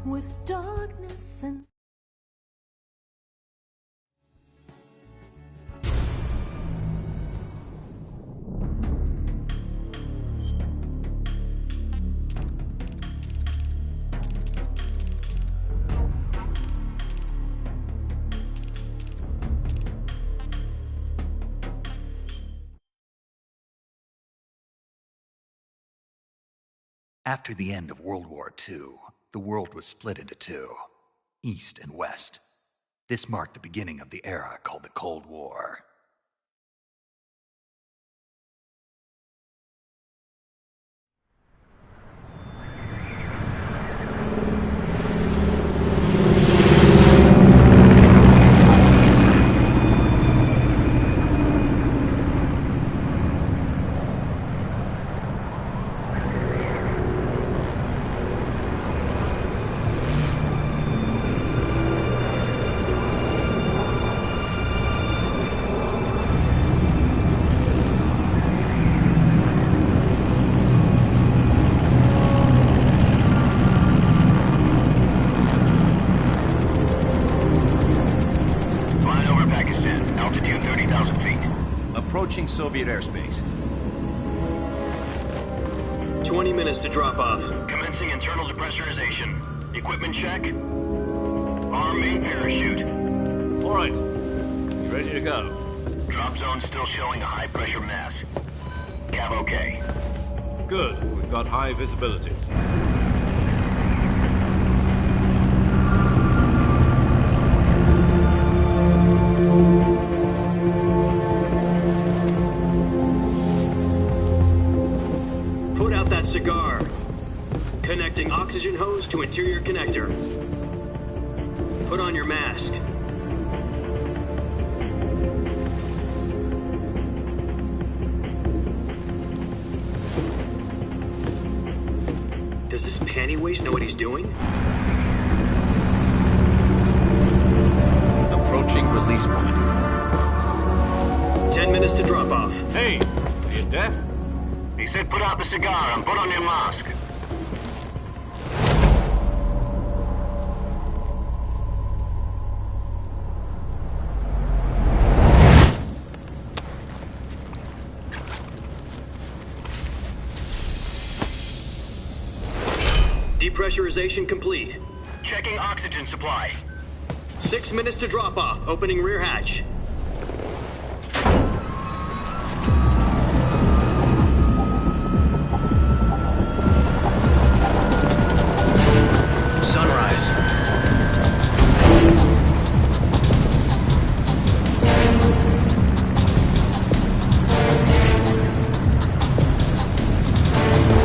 with darkness and After the end of World War II, the world was split into two, East and West. This marked the beginning of the era called the Cold War. Approaching Soviet airspace. 20 minutes to drop off. Commencing internal depressurization. Equipment check. Arm main parachute. All right. You ready to go? Drop zone still showing a high pressure mass. Cav okay. Good. We've got high visibility. Put out that cigar. Connecting oxygen hose to interior connector. Put on your mask. Does this panty waste know what he's doing? Approaching release point. 10 minutes to drop off. Hey, are you deaf? He said put out the cigar and put on your mask. Depressurization complete. Checking oxygen supply. 6 minutes to drop off. Opening rear hatch. Sunrise.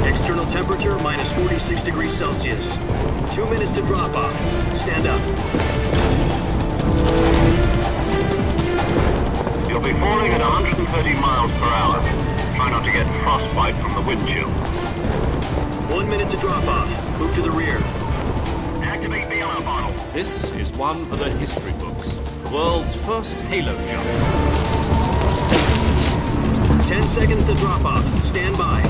External temperature minus 46 degrees Celsius. 2 minutes to drop off. Stand up. You'll be falling at 130 miles per hour. Try not to get frostbite from the wind chill. 1 minute to drop off. Move to the rear. Activate bailout bottle. This is one for the history books. The world's first halo jump. 10 seconds to drop off. Stand by.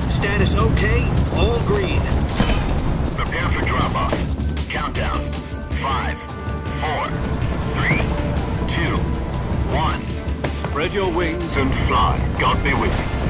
Status okay. All green. Prepare for drop-off. Countdown. 5, 4, 3, 2, 1. Spread your wings And fly. God be with you.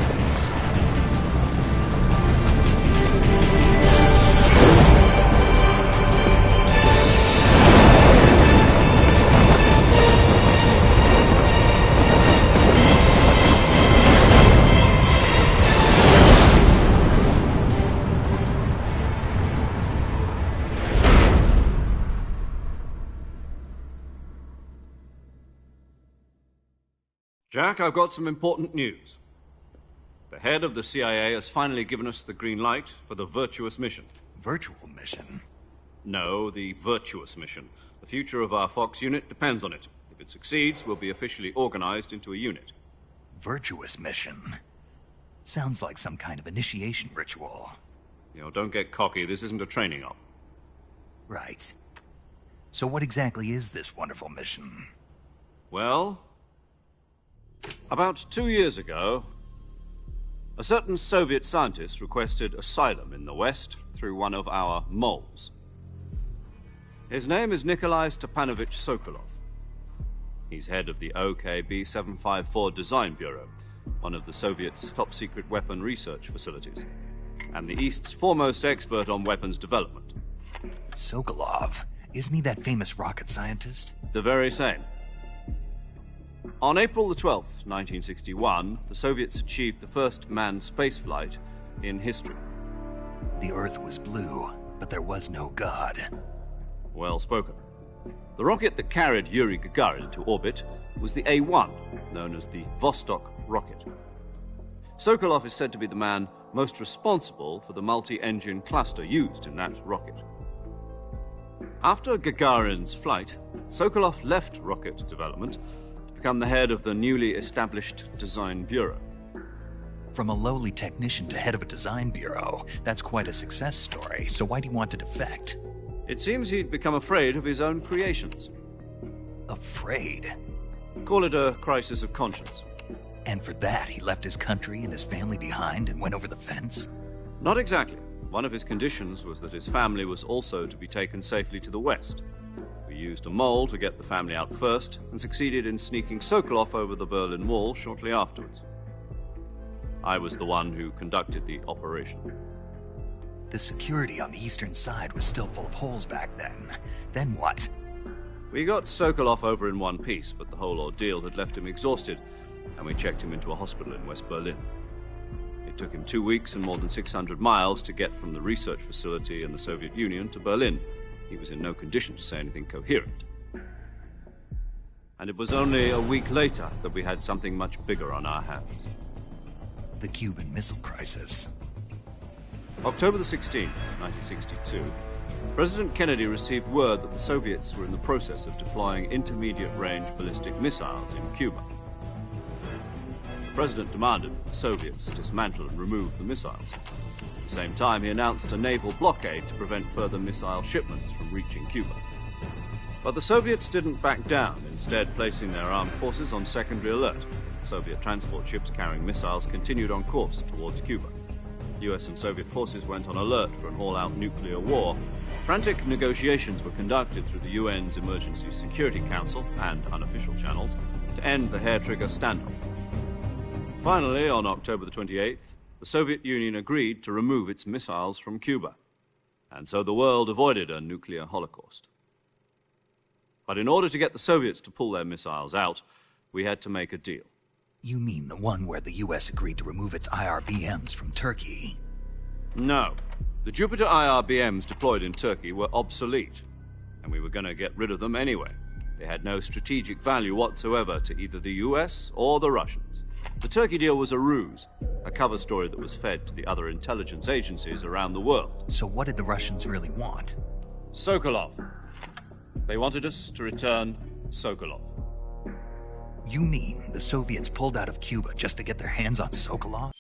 Jack, I've got some important news. The head of the CIA has finally given us the green light for the Virtuous mission. Virtual mission? No, the Virtuous mission. The future of our Fox unit depends on it. If it succeeds, we'll be officially organized into a unit. Virtuous mission? Sounds like some kind of initiation ritual. You know, don't get cocky. This isn't a training op. Right. So what exactly is this wonderful mission? Well, about 2 years ago, A certain Soviet scientist requested asylum in the West through one of our moles. His name is Nikolai Stepanovich Sokolov. He's head of the OKB-754 Design Bureau, one of the Soviets' top-secret weapon research facilities, and the East's foremost expert on weapons development. Sokolov, isn't he that famous rocket scientist? The very same. On April the 12th, 1961, the Soviets achieved the first manned spaceflight in history. The Earth was blue, but there was no God. Well spoken. The rocket that carried Yuri Gagarin into orbit was the A-1, known as the Vostok rocket. Sokolov is said to be the man most responsible for the multi-engine cluster used in that rocket. After Gagarin's flight, Sokolov left rocket development to become the head of the newly established Design Bureau. From a lowly technician to head of a design bureau, that's quite a success story, so why do you want to defect? It seems he'd become afraid of his own creations. Afraid? Call it a crisis of conscience. And for that, he left his country and his family behind and went over the fence? Not exactly. One of his conditions was that his family was also to be taken safely to the West. We used a mole to get the family out first and succeeded in sneaking Sokolov over the Berlin Wall shortly afterwards. I was the one who conducted the operation. The security on the eastern side was still full of holes back then. Then what? We got Sokolov over in one piece, but the whole ordeal had left him exhausted, and we checked him into a hospital in West Berlin. It took him 2 weeks and more than 600 miles to get from the research facility in the Soviet Union to Berlin. He was in no condition to say anything coherent. And it was only a week later that we had something much bigger on our hands. The Cuban Missile Crisis. October the 16th, 1962, President Kennedy received word that the Soviets were in the process of deploying intermediate-range ballistic missiles in Cuba. The President demanded that the Soviets dismantle and remove the missiles. At the same time, he announced a naval blockade to prevent further missile shipments from reaching Cuba. But the Soviets didn't back down, instead placing their armed forces on secondary alert. Soviet transport ships carrying missiles continued on course towards Cuba. US and Soviet forces went on alert for an all-out nuclear war. Frantic negotiations were conducted through the UN's Emergency Security Council and unofficial channels to end the hair-trigger standoff. Finally, on October the 28th, the Soviet Union agreed to remove its missiles from Cuba, and so the world avoided a nuclear holocaust. But in order to get the Soviets to pull their missiles out, we had to make a deal. You mean the one where the US agreed to remove its IRBMs from Turkey? No. The Jupiter IRBMs deployed in Turkey were obsolete, and we were going to get rid of them anyway. They had no strategic value whatsoever to either the US or the Russians. The Turkey deal was a ruse, a cover story that was fed to the other intelligence agencies around the world. So what did the Russians really want? Sokolov. They wanted us to return Sokolov. You mean the Soviets pulled out of Cuba just to get their hands on Sokolov?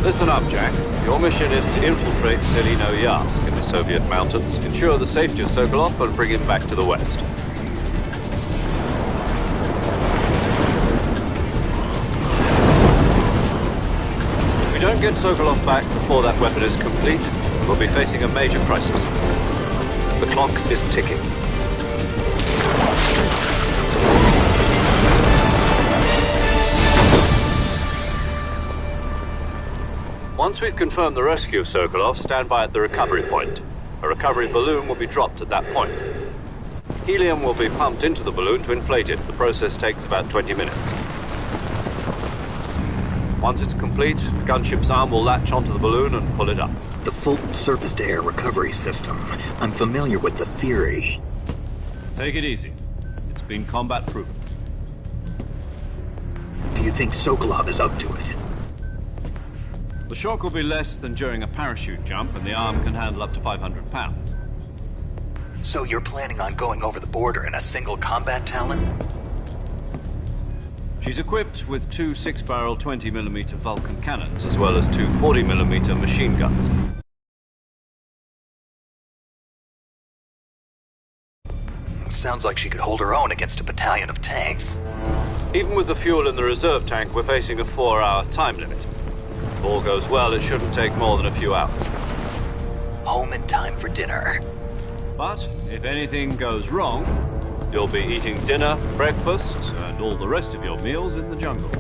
Listen up, Jack. Your mission is to infiltrate Selino-Yarsk in the Soviet mountains, ensure the safety of Sokolov, and bring him back to the West. If we don't get Sokolov back before that weapon is complete, we'll be facing a major crisis. The clock is ticking. Once we've confirmed the rescue of Sokolov, stand by at the recovery point. A recovery balloon will be dropped at that point. Helium will be pumped into the balloon to inflate it. The process takes about 20 minutes. Once it's complete, the gunship's arm will latch onto the balloon and pull it up. The Fulton surface-to-air recovery system. I'm familiar with the theory. Take it easy. It's been combat-proven. Do you think Sokolov is up to it? The shock will be less than during a parachute jump, and the arm can handle up to 500 pounds. So you're planning on going over the border in a single combat Talon? She's equipped with two 6-barrel 20mm Vulcan cannons, as well as two 40mm machine guns. Sounds like she could hold her own against a battalion of tanks. Even with the fuel in the reserve tank, we're facing a 4-hour time limit. If all goes well, it shouldn't take more than a few hours. Home in time for dinner. But if anything goes wrong, you'll be eating dinner, breakfast, and all the rest of your meals in the jungle.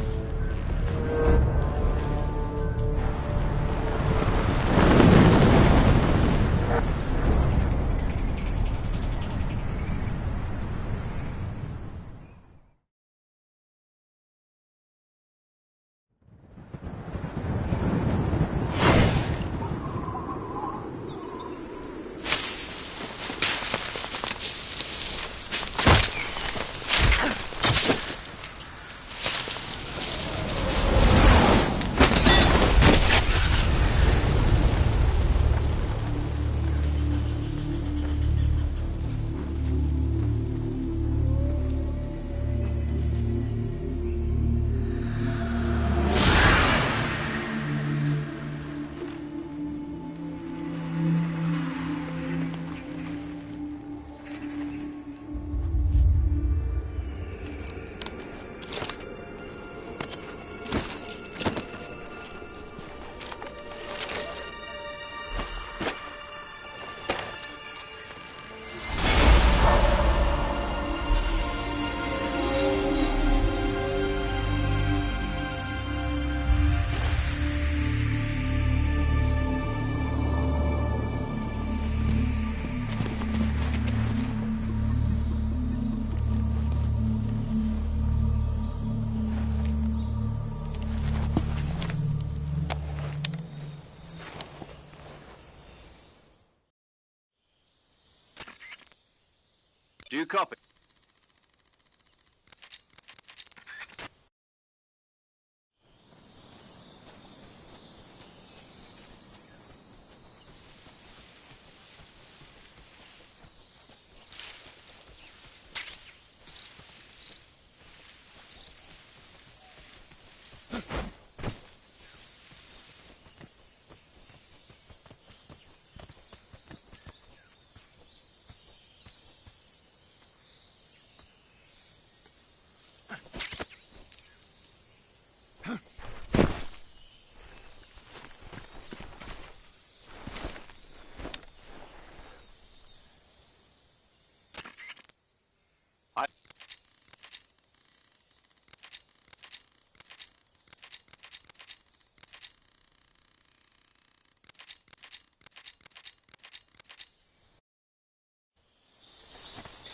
Do you copy?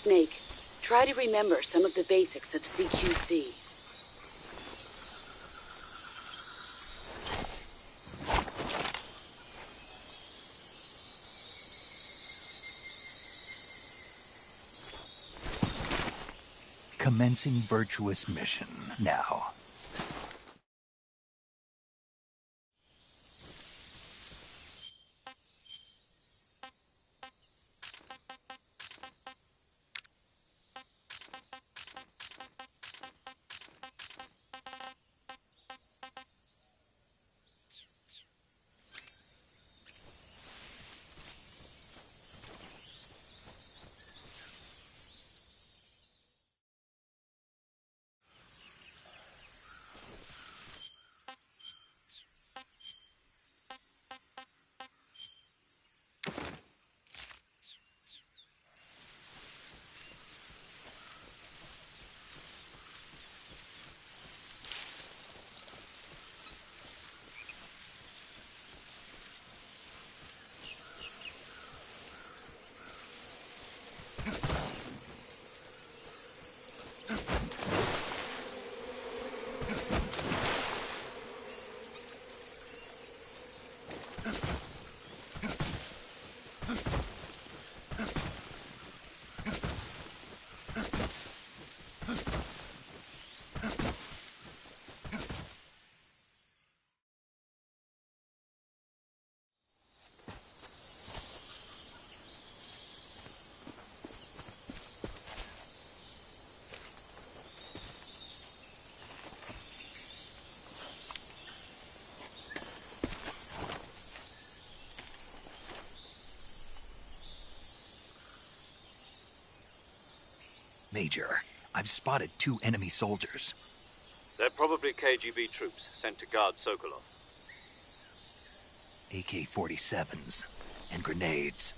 Snake, try to remember some of the basics of CQC. Commencing virtuous mission now. Major, I've spotted 2 enemy soldiers. They're probably KGB troops sent to guard Sokolov. AK-47s and grenades.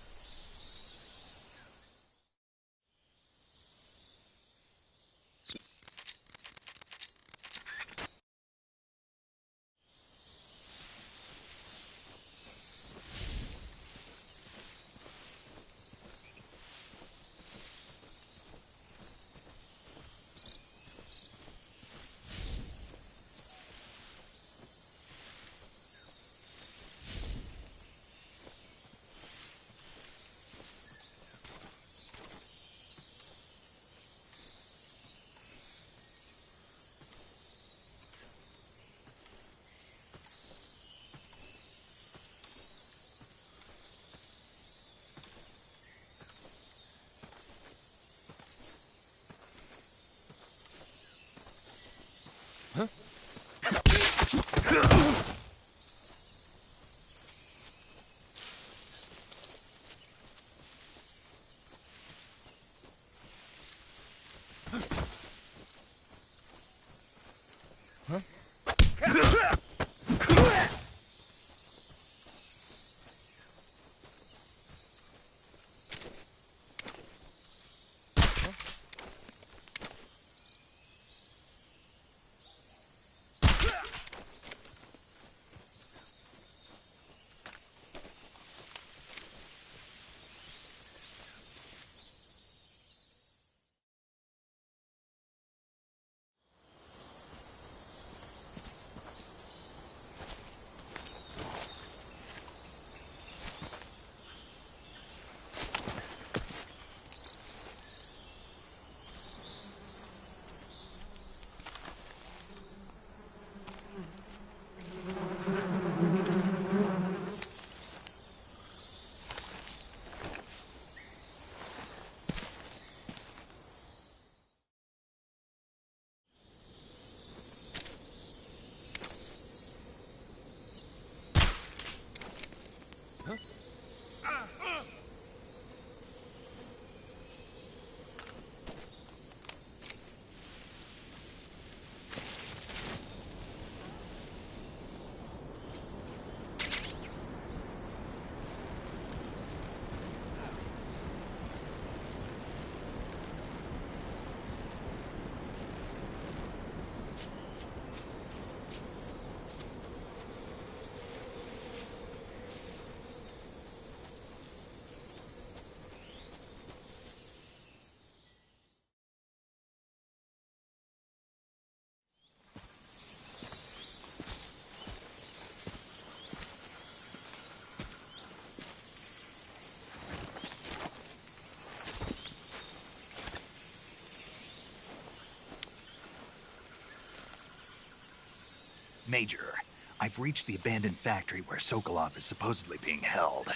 Major, I've reached the abandoned factory where Sokolov is supposedly being held.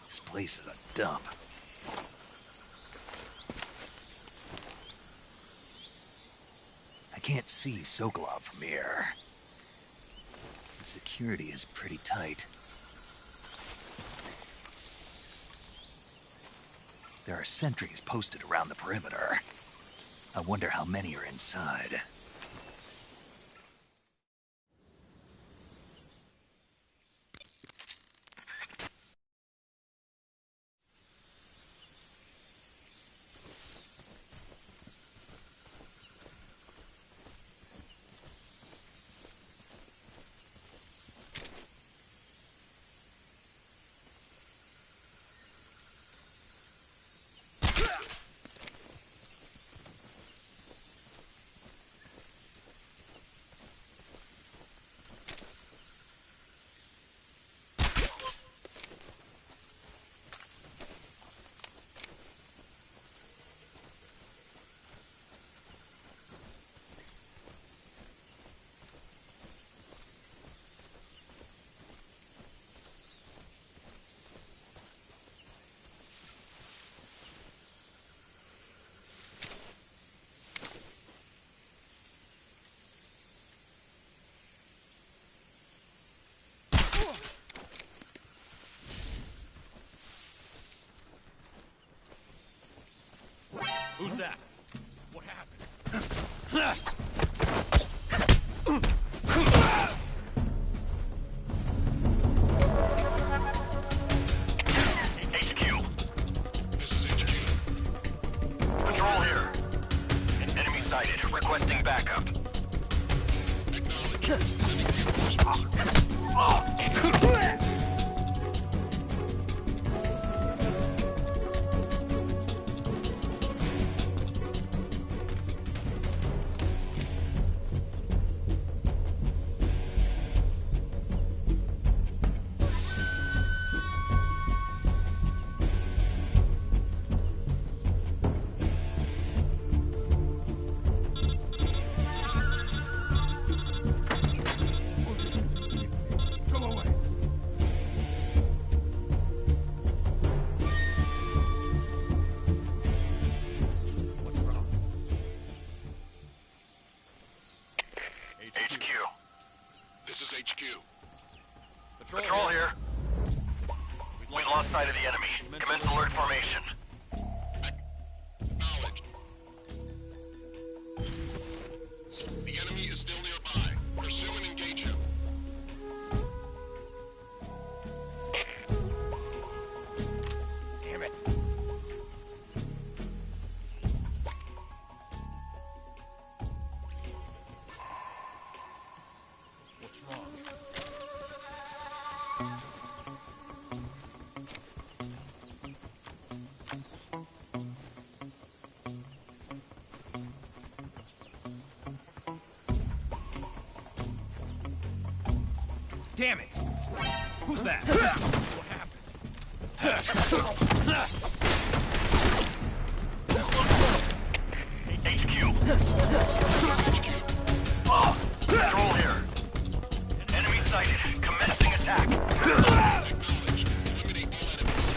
This place is a dump. I can't see Sokolov from here. The security is pretty tight. There are sentries posted around the perimeter. I wonder how many are inside. Who's that? HQ. This is HQ. Patrol here. Enemy sighted. Requesting backup. HQ. This is HQ. Patrol here. We lost sight of the enemy. Commence alert formation. Acknowledged. The enemy is still nearby. Pursue and engage him. Damn it. What's wrong? Damn it! Who's that? What HQ. Patrol here. Enemy sighted. Commencing attack. Acknowledged. Eliminate all enemies.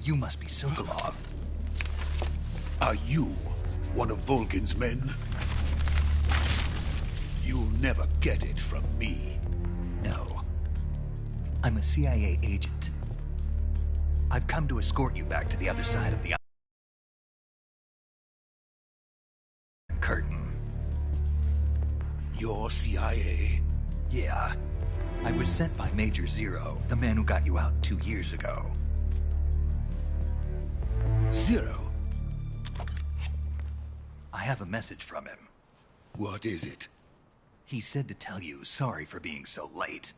You must be Sokolov. Are you one of Volgin's men? You'll never get it from me. No. I'm a CIA agent. I've come to escort you back to the other side of the Iron Curtain. You're CIA? Yeah. I was sent by Major Zero, the man who got you out 2 years ago. Zero? I have a message from him. What is it? He said to tell you sorry for being so late.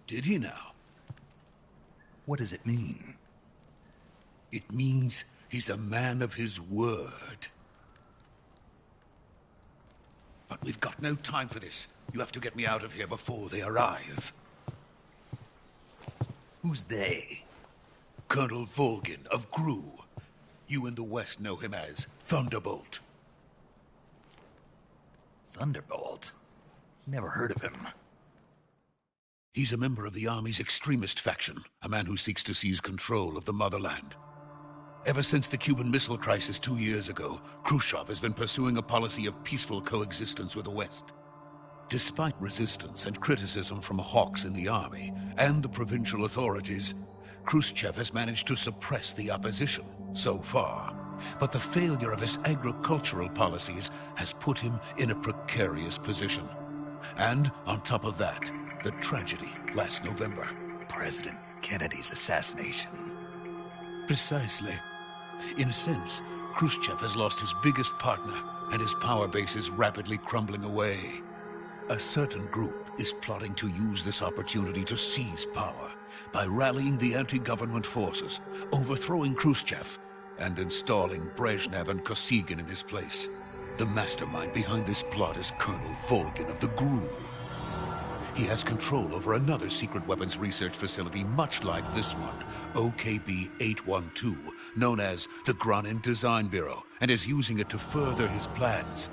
Did he now? What does it mean? It means he's a man of his word. But we've got no time for this. You have to get me out of here before they arrive. Who's they? Colonel Volgin of GRU. You in the West know him as Thunderbolt. Thunderbolt? Never heard of him. He's a member of the Army's extremist faction, a man who seeks to seize control of the motherland. Ever since the Cuban Missile Crisis 2 years ago, Khrushchev has been pursuing a policy of peaceful coexistence with the West. Despite resistance and criticism from hawks in the army and the provincial authorities, Khrushchev has managed to suppress the opposition so far. But the failure of his agricultural policies has put him in a precarious position. And on top of that, the tragedy last November. President Kennedy's assassination. Precisely. In a sense, Khrushchev has lost his biggest partner, and his power base is rapidly crumbling away. A certain group is plotting to use this opportunity to seize power by rallying the anti-government forces, overthrowing Khrushchev, and installing Brezhnev and Kosygin in his place. The mastermind behind this plot is Colonel Volgin of the GRU. He has control over another secret weapons research facility much like this one, OKB-812, known as the Granin Design Bureau, and is using it to further his plans.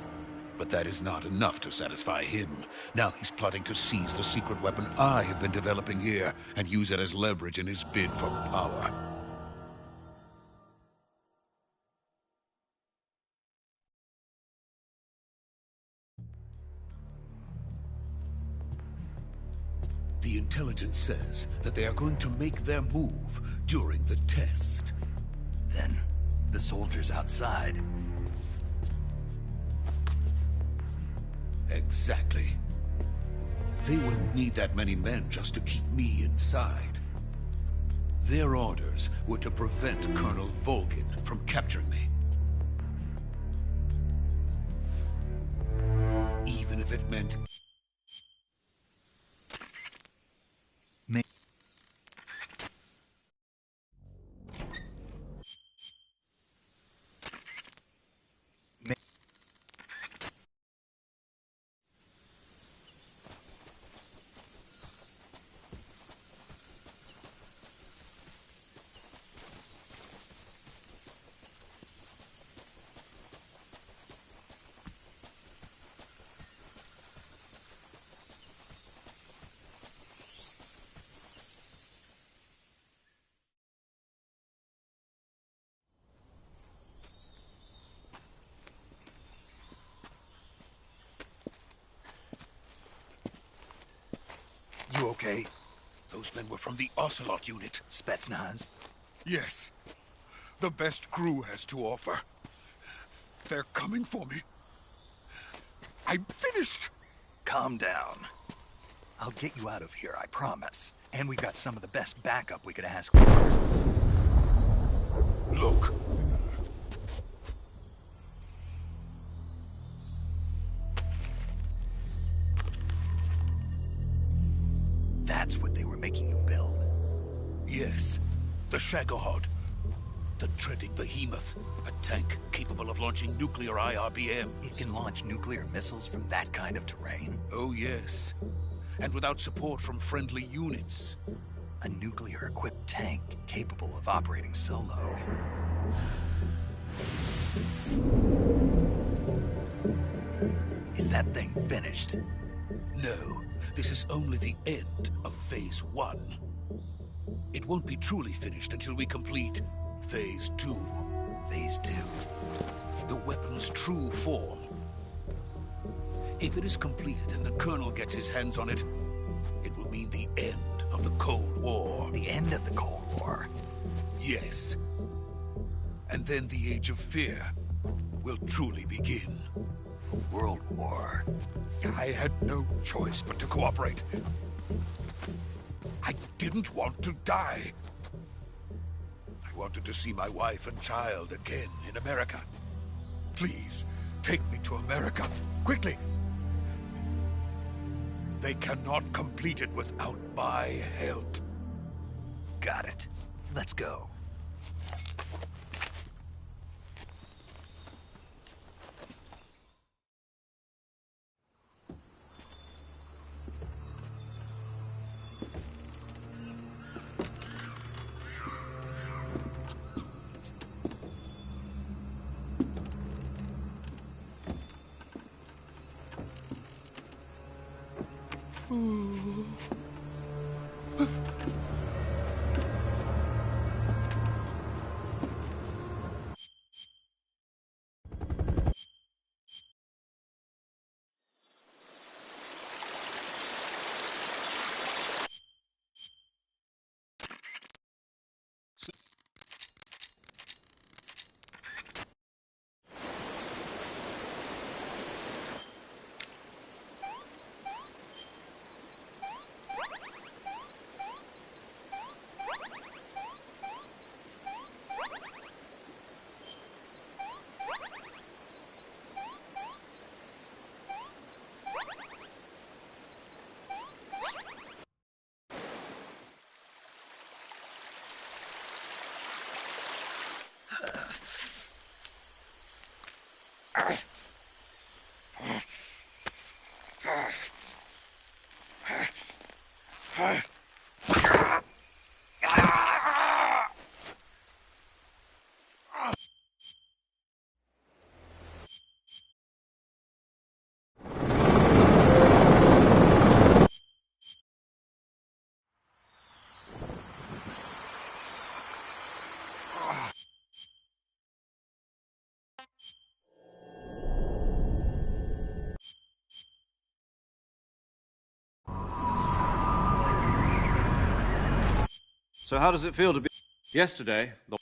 But that is not enough to satisfy him. Now he's plotting to seize the secret weapon I have been developing here and use it as leverage in his bid for power. The intelligence says that they are going to make their move during the test. Then, the soldiers outside. Exactly. They wouldn't need that many men just to keep me inside. Their orders were to prevent Colonel Volgin from capturing me. Even if it meant... You okay? Those men were from the Ocelot unit. Spetsnaz? Yes. The best GRU has to offer. They're coming for me. I'm finished! Calm down. I'll get you out of here, I promise. And we've got some of the best backup we could ask for. Look. That's what they were making you build? Yes. The Shagohod. The treading behemoth. A tank capable of launching nuclear IRBMs. It can launch nuclear missiles from that kind of terrain? Oh, yes. And without support from friendly units. A nuclear-equipped tank capable of operating solo. Is that thing finished? No. This is only the end of Phase 1. It won't be truly finished until we complete Phase 2. Phase 2? The weapon's true form. If it is completed and the Colonel gets his hands on it, it will mean the end of the Cold War. The end of the Cold War? Yes. And then the Age of Fear will truly begin. A world war. I had no choice but to cooperate. I didn't want to die. I wanted to see my wife and child again in America. Please, take me to America, quickly. They cannot complete it without my help. Got it. Let's go. So how does it feel to be... Yesterday, the...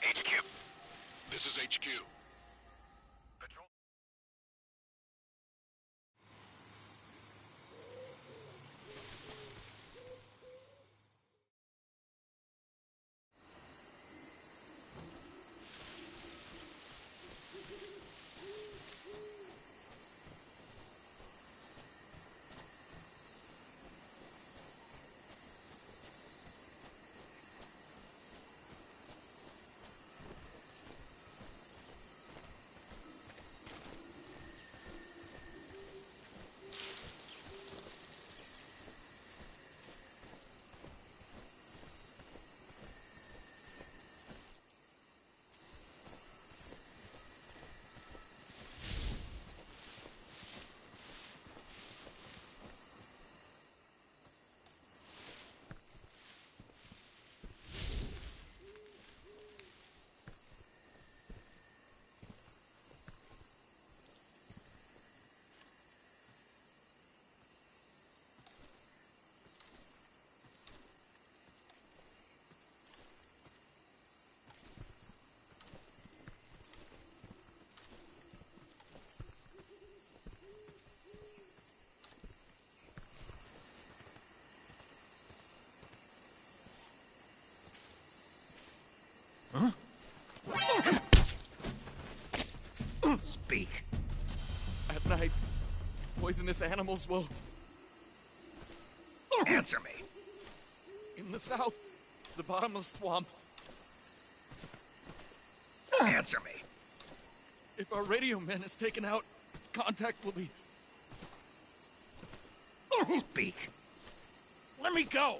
HQ. This is HQ. Patrol. Speak. At night, poisonous animals will... Answer me. In the south, the bottomless swamp. Answer me. If our radio man is taken out, contact will be... Speak. Let me go!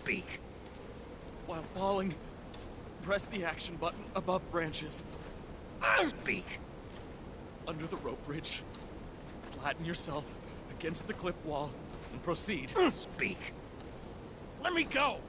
Speak. While falling, press the action button above branches. Speak. Under the rope bridge. Flatten yourself against the cliff wall and proceed. Speak. Let me go!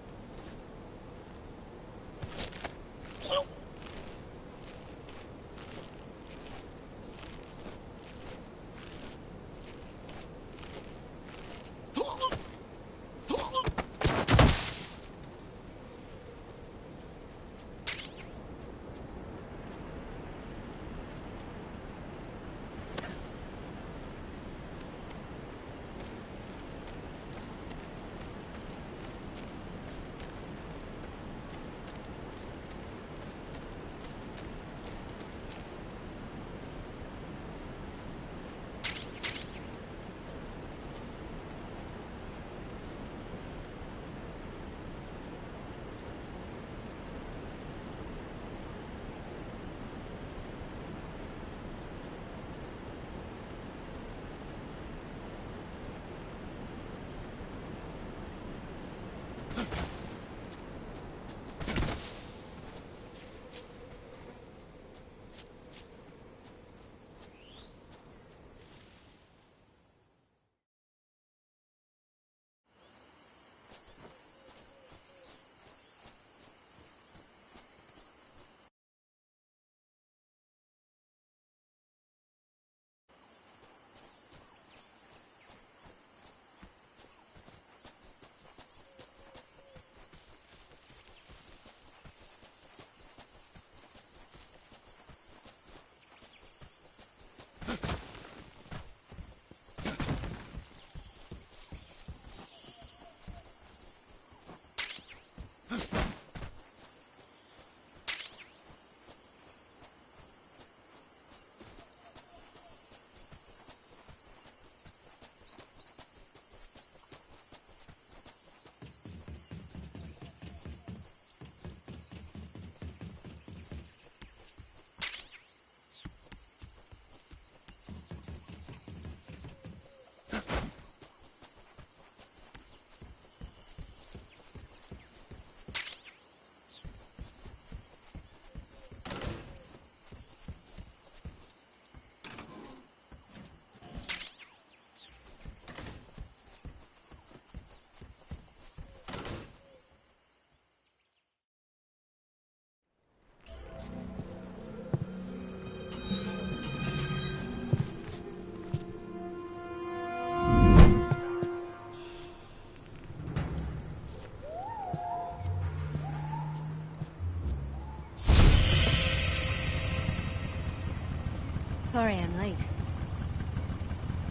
Sorry I'm late.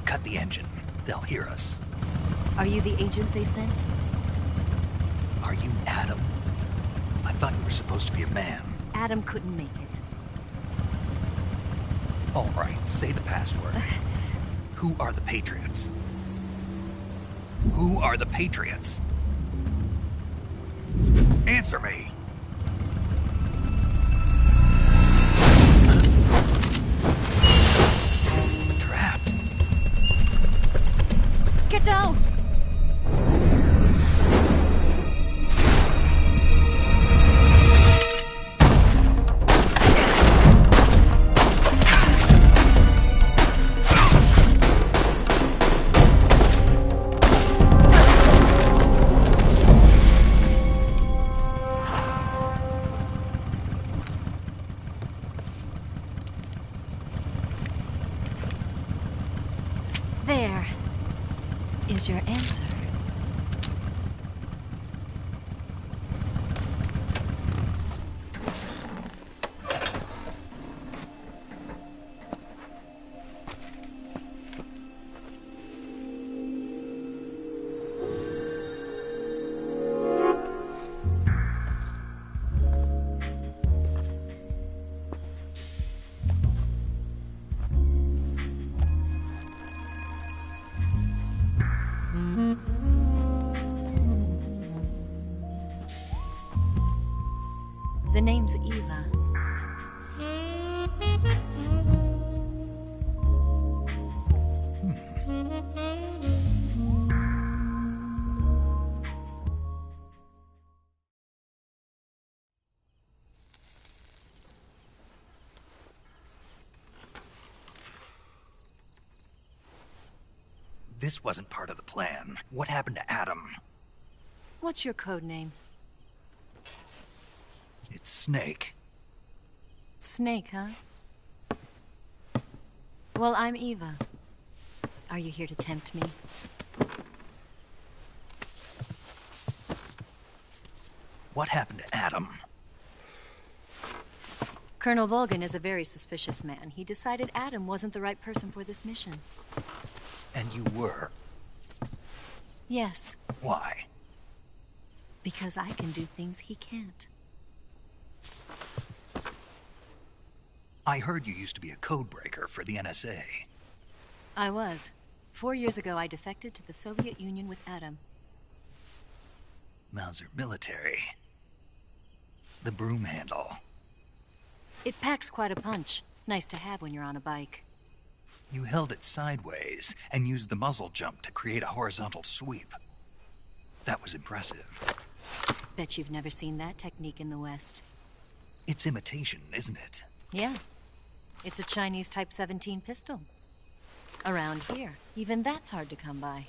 Cut the engine. They'll hear us. Are you the agent they sent? Are you Adam? I thought you were supposed to be a man. Adam couldn't make it. All right, say the password. Who are the Patriots? Who are the Patriots? Answer me! Trapped. Get down! There is your answer. The name's Eva. this wasn't part of the plan. What happened to Adam? What's your code name? It's Snake. Snake, huh? Well, I'm Eva. Are you here to tempt me? What happened to Adam? Colonel Volgin is a very suspicious man. He decided Adam wasn't the right person for this mission. And you were? Yes, Why? because I can do things he can't. I heard you used to be a codebreaker for the NSA. I was. 4 years ago, I defected to the Soviet Union with Adam. Mauser military. The broom handle. It packs quite a punch. Nice to have when you're on a bike. You held it sideways and used the muzzle jump to create a horizontal sweep. That was impressive. Bet you've never seen that technique in the West. It's imitation, isn't it? Yeah. It's a Chinese Type 17 pistol. Around here, even that's hard to come by.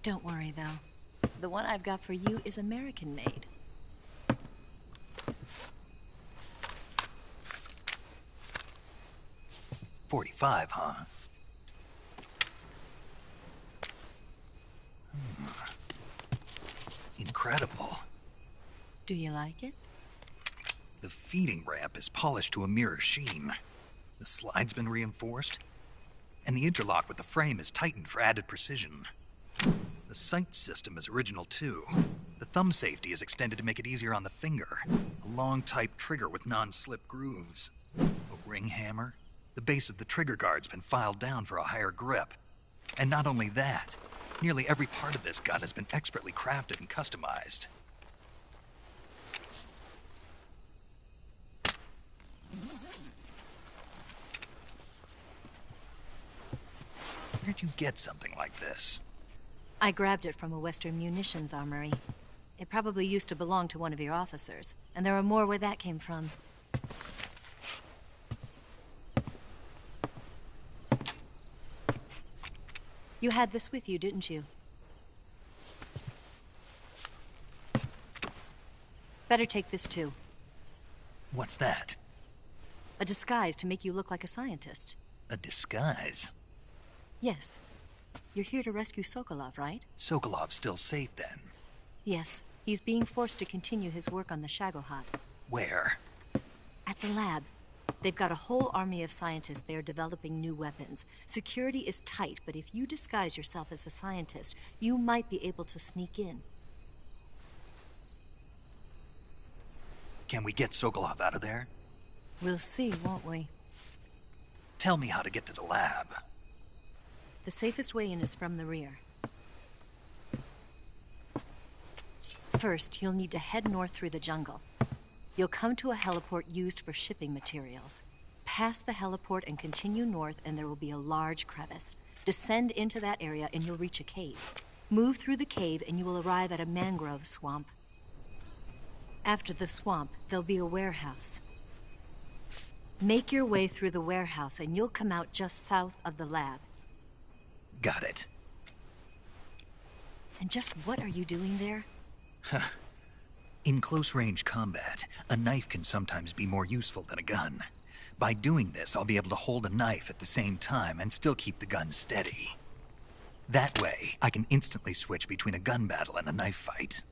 Don't worry, though. The one I've got for you is American-made. .45, huh? Incredible. Do you like it? The feeding ramp is polished to a mirror sheen. The slide's been reinforced, and the interlock with the frame is tightened for added precision. The sight system is original too. The thumb safety is extended to make it easier on the finger. A long type trigger with non-slip grooves. A ring hammer. The base of the trigger guard's been filed down for a higher grip. And not only that, nearly every part of this gun has been expertly crafted and customized. Where'd you get something like this? I grabbed it from a Western munitions armory. It probably used to belong to one of your officers, and there are more where that came from. You had this with you, didn't you? Better take this too. What's that? A disguise to make you look like a scientist. A disguise? Yes. You're here to rescue Sokolov, right? Sokolov's still safe then? Yes. He's being forced to continue his work on the Shagohod. Where? At the lab. They've got a whole army of scientists there developing new weapons. Security is tight, but if you disguise yourself as a scientist, you might be able to sneak in. Can we get Sokolov out of there? We'll see, won't we? Tell me how to get to the lab. The safest way in is from the rear. First, you'll need to head north through the jungle. You'll come to a heliport used for shipping materials. Pass the heliport and continue north, and there will be a large crevice. Descend into that area and you'll reach a cave. Move through the cave and you will arrive at a mangrove swamp. After the swamp, there'll be a warehouse. Make your way through the warehouse and you'll come out just south of the lab. Got it. And just what are you doing there? In close-range combat, a knife can sometimes be more useful than a gun. By doing this, I'll be able to hold a knife at the same time and still keep the gun steady. That way, I can instantly switch between a gun battle and a knife fight.